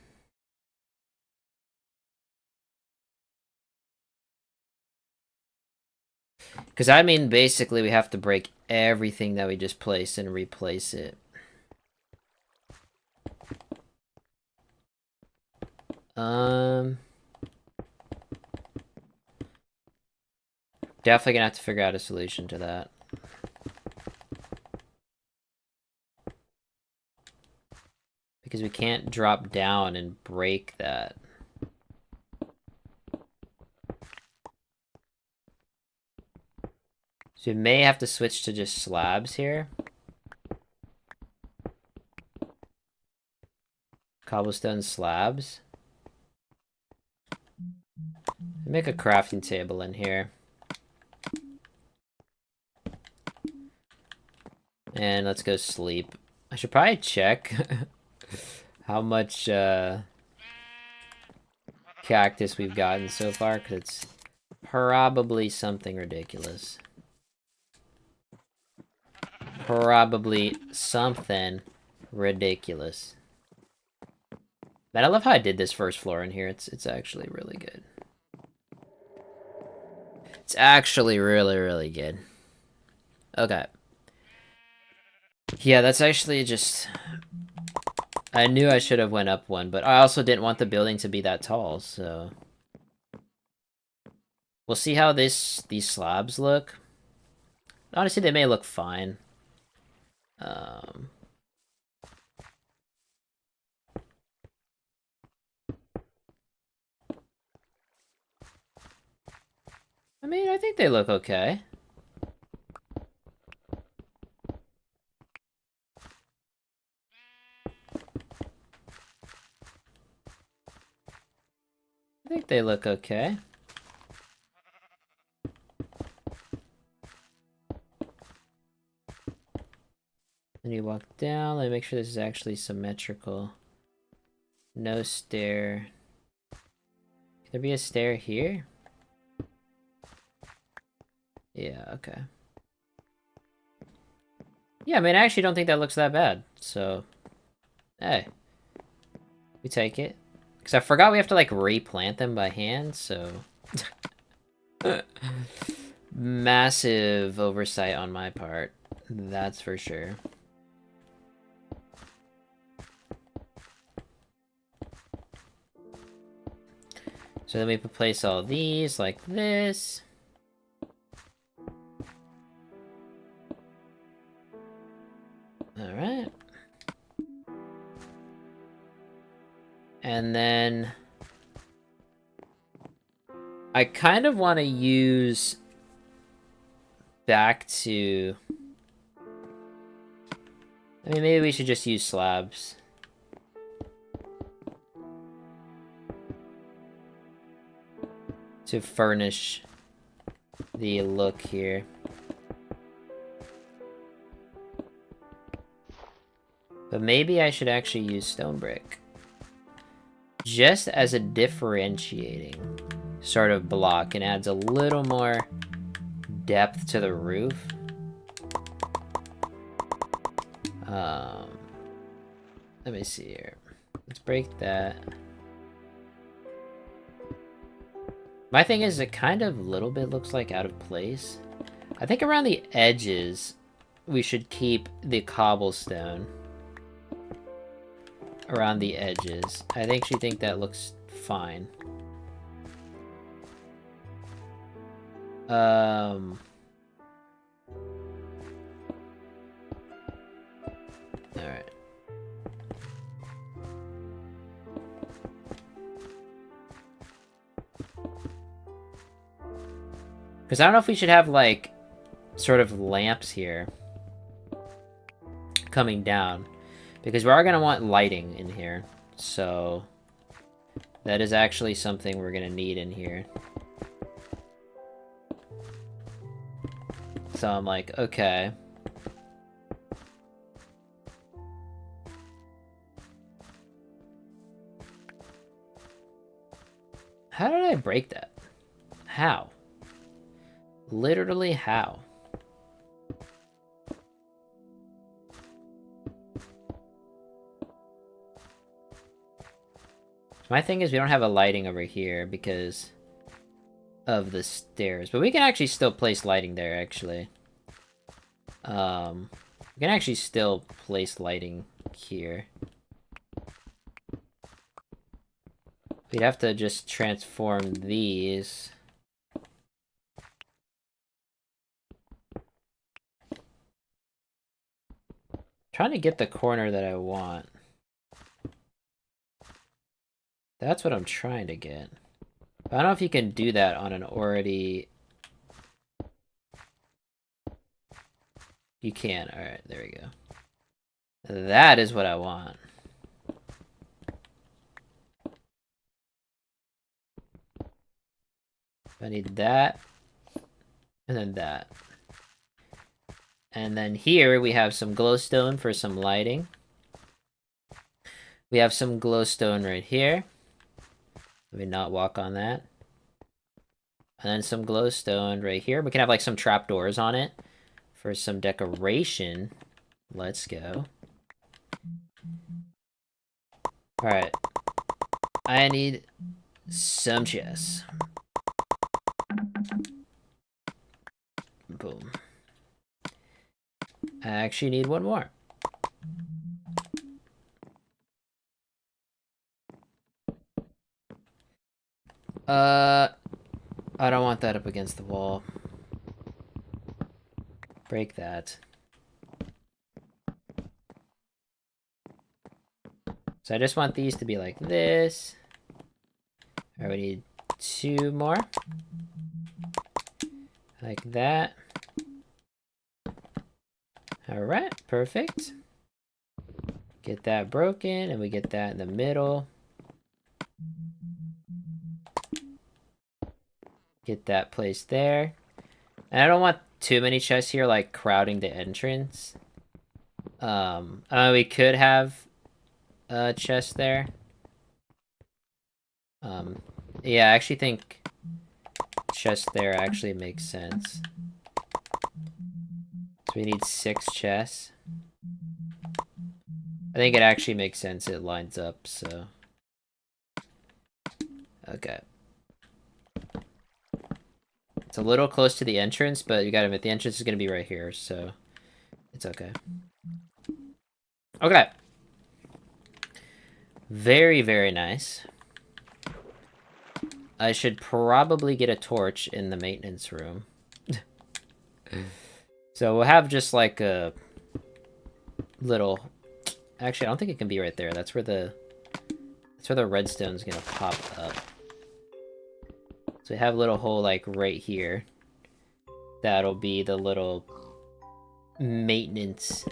Because I mean, basically we have to break everything that we just placed and replace it. Definitely gonna have to figure out a solution to that. Because we can't drop down and break that. So we may have to switch to just slabs here. Cobblestone slabs. Make a crafting table in here. And let's go sleep. I should probably check how much cactus we've gotten so far, because it's probably something ridiculous. Probably something ridiculous. Man, I love how I did this first floor in here. It's actually really good. It's actually really, really good. Okay. Yeah, that's actually just... I knew I should have went up one, but I also didn't want the building to be that tall, so... We'll see how these slabs look. Honestly, they may look fine. I mean, I think they look okay. I think they look okay. Then you walk down, let me make sure this is actually symmetrical. No stair. Can there be a stair here? Yeah, okay. Yeah, I mean, I actually don't think that looks that bad, so... Hey. We take it. Because I forgot we have to, like, replant them by hand, so... Massive oversight on my part. That's for sure. So then we place all these like this. Alright. And then... I kind of want to use... back to... I mean, maybe we should just use slabs. To furnish the look here. But maybe I should actually use stone brick. Just as a differentiating sort of block, and adds a little more depth to the roof. Let me see here. Let's break that. My thing is, it kind of a little bit looks like out of place. I think around the edges, we should keep the cobblestone. Around the edges. I actually think that looks fine. Alright. Because I don't know if we should have, like, sort of lamps here. coming down. Because we are going to want lighting in here. So that is actually something we're going to need in here. So I'm like, okay. How did I break that? How? Literally how? My thing is we don't have a lighting over here because of the stairs. But we can actually still place lighting there, actually. We can actually still place lighting here. We'd have to just transform these. Trying to get the corner that I want. That's what I'm trying to get. But I don't know if you can do that on an already... You can. Alright, there we go. That is what I want. I need that. And then that. And then here we have some glowstone for some lighting. We have some glowstone right here. Let me not walk on that. And then some glowstone right here. We can have like some trapdoors on it for some decoration. Let's go. Alright. I need some chests. Boom. I actually need one more. I don't want that up against the wall. Break that. So I just want these to be like this. Alright, we need 2 more. Like that. Alright, perfect. Get that broken, and we get that in the middle. Get that placed there. And I don't want too many chests here, like, crowding the entrance. We could have a chest there. Yeah, I actually think chest there actually makes sense. So we need 6 chests. I think it actually makes sense. It lines up, so. Okay. It's a little close to the entrance, but you gotta admit the entrance is gonna be right here, so it's okay. Okay. Very, very nice. I should probably get a torch in the maintenance room. So we'll have just like a little... Actually, I don't think it can be right there. That's where the redstone's gonna pop up. So we have a little hole like right here. That'll be the little maintenance...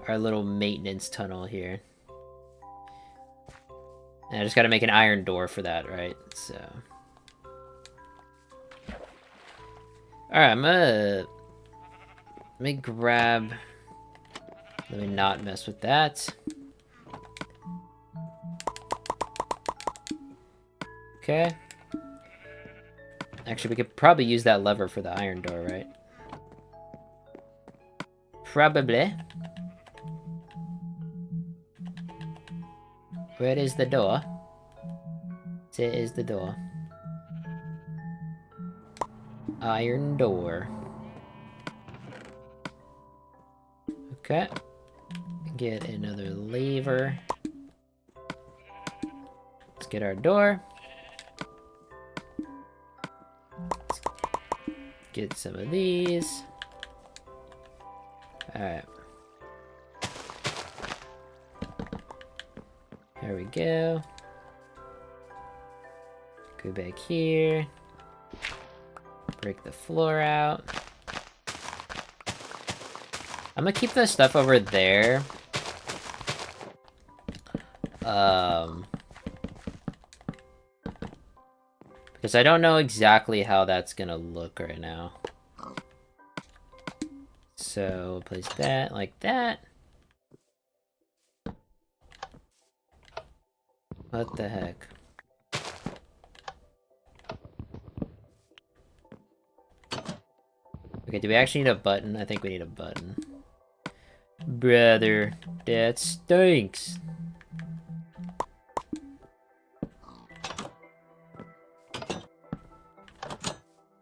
Our little maintenance tunnel here. And I just gotta make an iron door for that, right? So... Alright, I'm gonna... Let me grab... Let me not mess with that. Okay. Actually, we could probably use that lever for the iron door, right? Probably. Where is the door? There is the door. Iron door. Okay. Get another lever. Let's get our door. Let's get some of these. Alright. There we go. Go back here. Break the floor out. I'm gonna keep the stuff over there. Because I don't know exactly how that's gonna look right now. So, we'll place that like that. What the heck? Okay, do we actually need a button? I think we need a button. Brother, that stinks.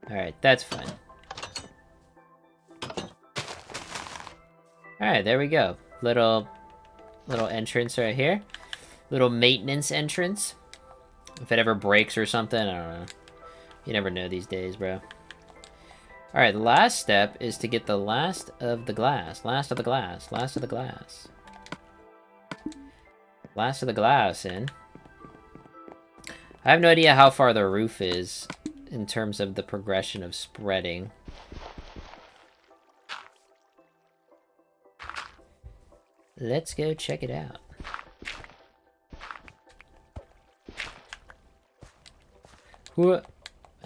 Alright, that's fine. Alright, there we go. Little entrance right here. Little maintenance entrance. If it ever breaks or something, I don't know. You never know these days, bro. Alright, the last step is to get the last of the glass. Last of the glass. Last of the glass. Last of the glass in. I have no idea how far the roof is in terms of the progression of spreading. Let's go check it out.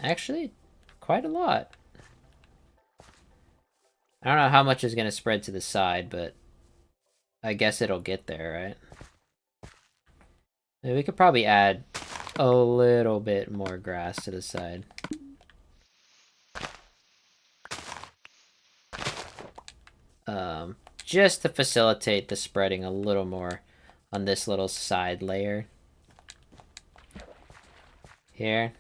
Actually, quite a lot. I don't know how much is going to spread to the side, but I guess it'll get there, right? We could probably add a little bit more grass to the side. Just to facilitate the spreading a little more on this little side layer. Here.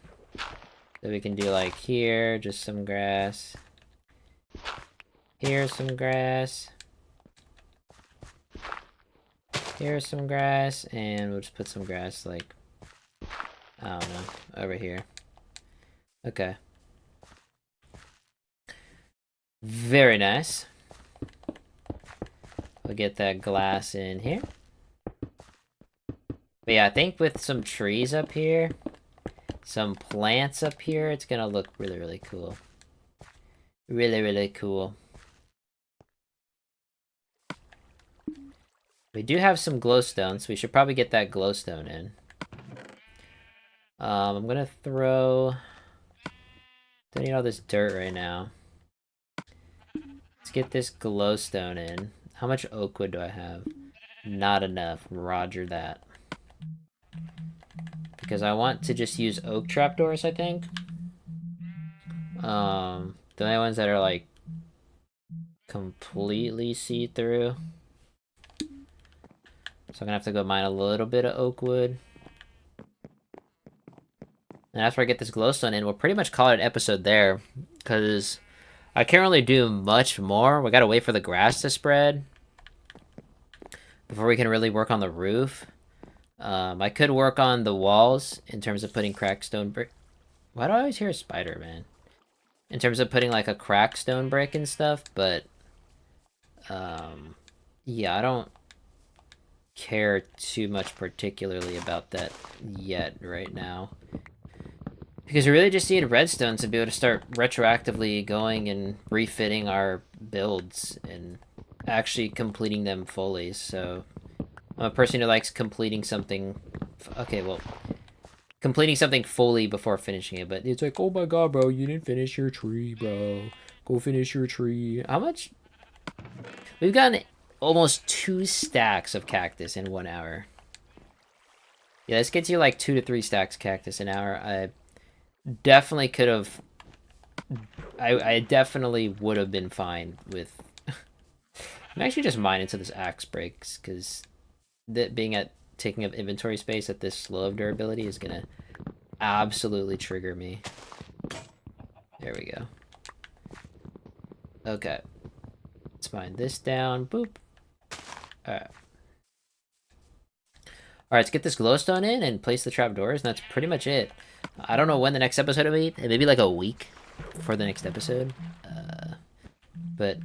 So we can do like here, just some grass. Here's some grass. Here's some grass, and we'll just put some grass like, I don't know, over here. Okay. Very nice. We'll get that glass in here. But yeah, I think with some trees up here, some plants up here, it's gonna look really, really cool. Really, really cool. We do have some glowstone, so we should probably get that glowstone in. I'm gonna throw... Don't need all this dirt right now. Let's get this glowstone in. How much oak wood do I have? Not enough. Roger that. Because I want to just use oak trapdoors, I think. The only ones that are like completely see-through. So I'm gonna have to go mine a little bit of oak wood. And after I get this glowstone in, we'll pretty much call it an episode there. Because I can't really do much more. We gotta wait for the grass to spread before we can really work on the roof. I could work on the walls in terms of putting cracked stone brick. Why do I always hear a spider, man? In terms of putting like a cracked stone brick and stuff, but yeah, I don't care too much particularly about that yet right now. Because we really just need redstone to be able to start retroactively going and refitting our builds and actually completing them fully. So I'm a person who likes completing something. Okay, well, completing something fully before finishing it. But it's like, oh my god, bro, you didn't finish your tree, bro. Go finish your tree. How much? We've gotten almost 2 stacks of cactus in 1 hour. Yeah, this gets you like 2 to 3 stacks of cactus an hour. I definitely could have... I definitely would have been fine with... I'm actually just mining until this axe breaks, because taking up inventory space at this low of durability is gonna absolutely trigger me. There we go. Okay. Let's mine this down. Boop. Alright. Alright, let's get this glowstone in and place the trapdoors, and that's pretty much it. I don't know when the next episode will be. Maybe like a week for the next episode. But,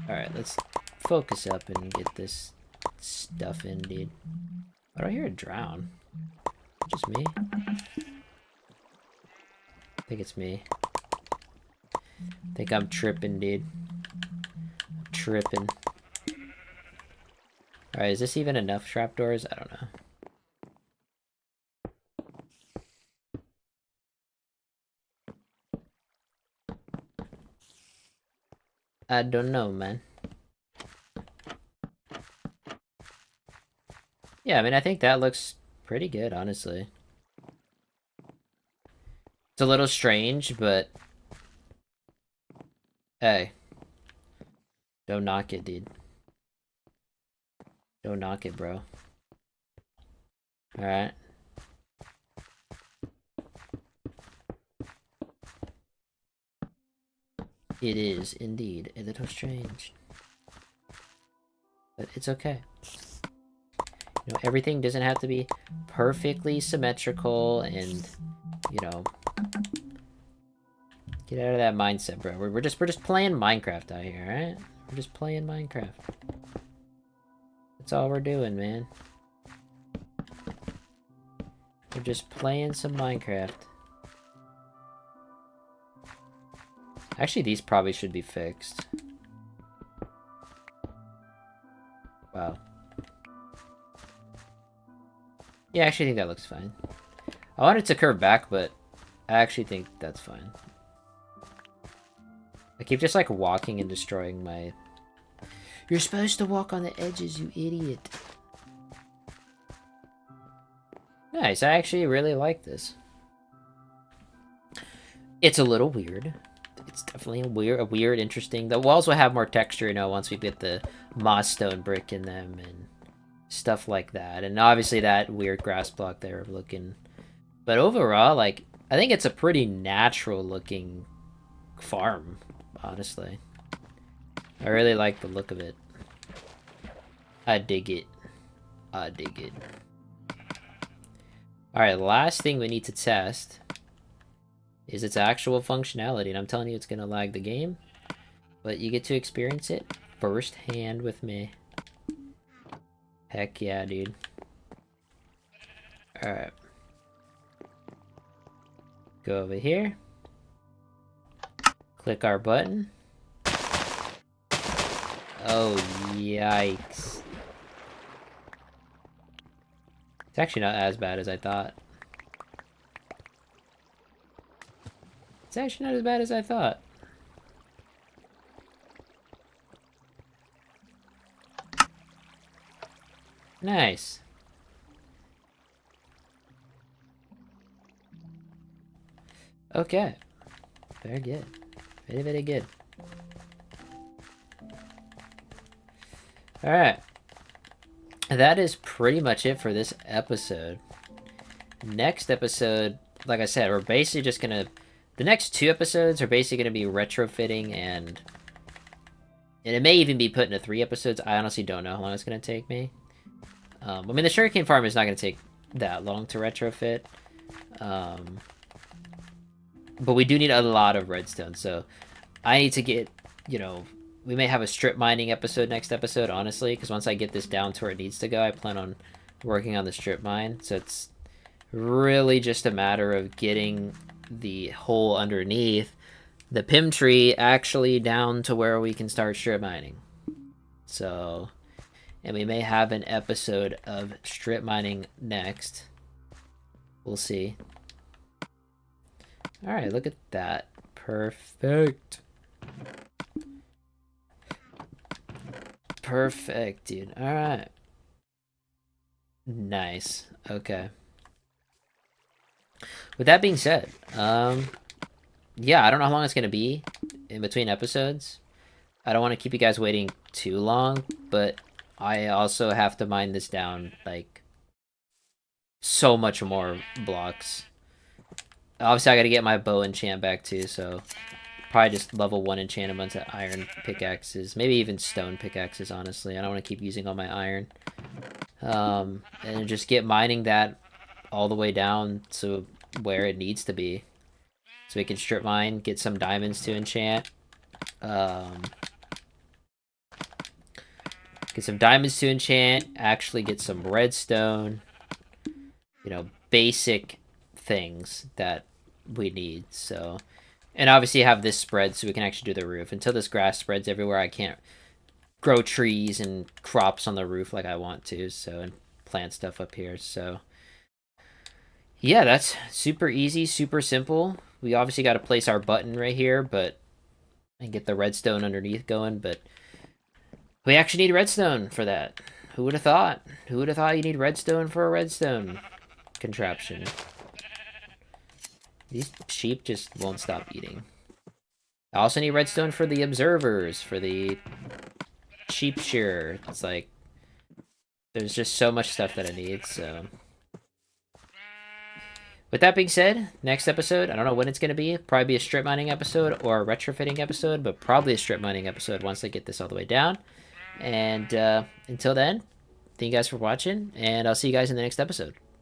alright, let's focus up and get this stuff in, dude. Why do I hear it drown? Just me? I think it's me. I think I'm tripping, dude. tripping. Alright, is this even enough trapdoors? I don't know. I don't know, man. Yeah, I mean, I think that looks pretty good, honestly. It's a little strange, but... Hey. Don't knock it, dude. Don't knock it, bro. Alright. It is, indeed, a little strange. But it's okay. You know, everything doesn't have to be perfectly symmetrical and, you know... Get out of that mindset, bro. We're just playing Minecraft out here, alright? We're just playing Minecraft. That's all we're doing, man. We're just playing some Minecraft. Actually, these probably should be fixed. Wow. Yeah, I actually think that looks fine. I want it to curve back, but I actually think that's fine. I keep just like walking and destroying my... You're supposed to walk on the edges, you idiot. Nice, I actually really like this. It's a little weird. It's definitely a weird, interesting... The walls will have more texture, you know, once we get the moss stone brick in them and stuff like that. And obviously that weird grass block there looking... But overall, like, I think it's a pretty natural looking farm, honestly. I really like the look of it. I dig it. I dig it. Alright, last thing we need to test is its actual functionality. And I'm telling you, it's going to lag the game. But you get to experience it firsthand with me. Heck yeah, dude. Alright. Go over here. Click our button. Oh, yikes. It's actually not as bad as I thought. It's actually not as bad as I thought. Nice. Okay. Very good. Very, very good. Alright. That is pretty much it for this episode. Next episode, like I said, we're basically just gonna... The next 2 episodes are basically gonna be retrofitting and it may even be put into 3 episodes. I honestly don't know how long it's gonna take me. I mean, the sugarcane farm is not gonna take that long to retrofit. But we do need a lot of redstone, so I need to get, you know, we may have a strip mining episode next episode, honestly, because once I get this down to where it needs to go, I plan on working on the strip mine. So it's really just a matter of getting the hole underneath the pim tree actually down to where we can start strip mining. So, and we may have an episode of strip mining next. We'll see. Alright, look at that. Perfect. Perfect, dude. Alright. Nice. Okay. With that being said, yeah, I don't know how long it's going to be in between episodes. I don't want to keep you guys waiting too long, but I also have to mine this down, like, so much more blocks. Obviously, I got to get my bow enchant back too, so probably just level 1 enchant a bunch of iron pickaxes. Maybe even stone pickaxes, honestly. I don't want to keep using all my iron. And just get mining that all the way down to where it needs to be. So we can strip mine, get some diamonds to enchant. Get some diamonds to enchant, actually get some redstone. You know, basic things that we need. So, and obviously have this spread so we can actually do the roof. Until this grass spreads everywhere, I can't grow trees and crops on the roof like I want to, so, and plant stuff up here, so. Yeah, that's super easy, super simple. We obviously got to place our button right here, but and get the redstone underneath going, but we actually need redstone for that. Who would have thought? Who would have thought you need redstone for a redstone contraption? These sheep just won't stop eating. I also need redstone for the observers, for the sheep shearer. It's like, there's just so much stuff that I need, so. With that being said, next episode, I don't know when it's going to be. Probably be a strip mining episode or a retrofitting episode, but probably a strip mining episode once I get this all the way down. And until then, thank you guys for watching, and I'll see you guys in the next episode.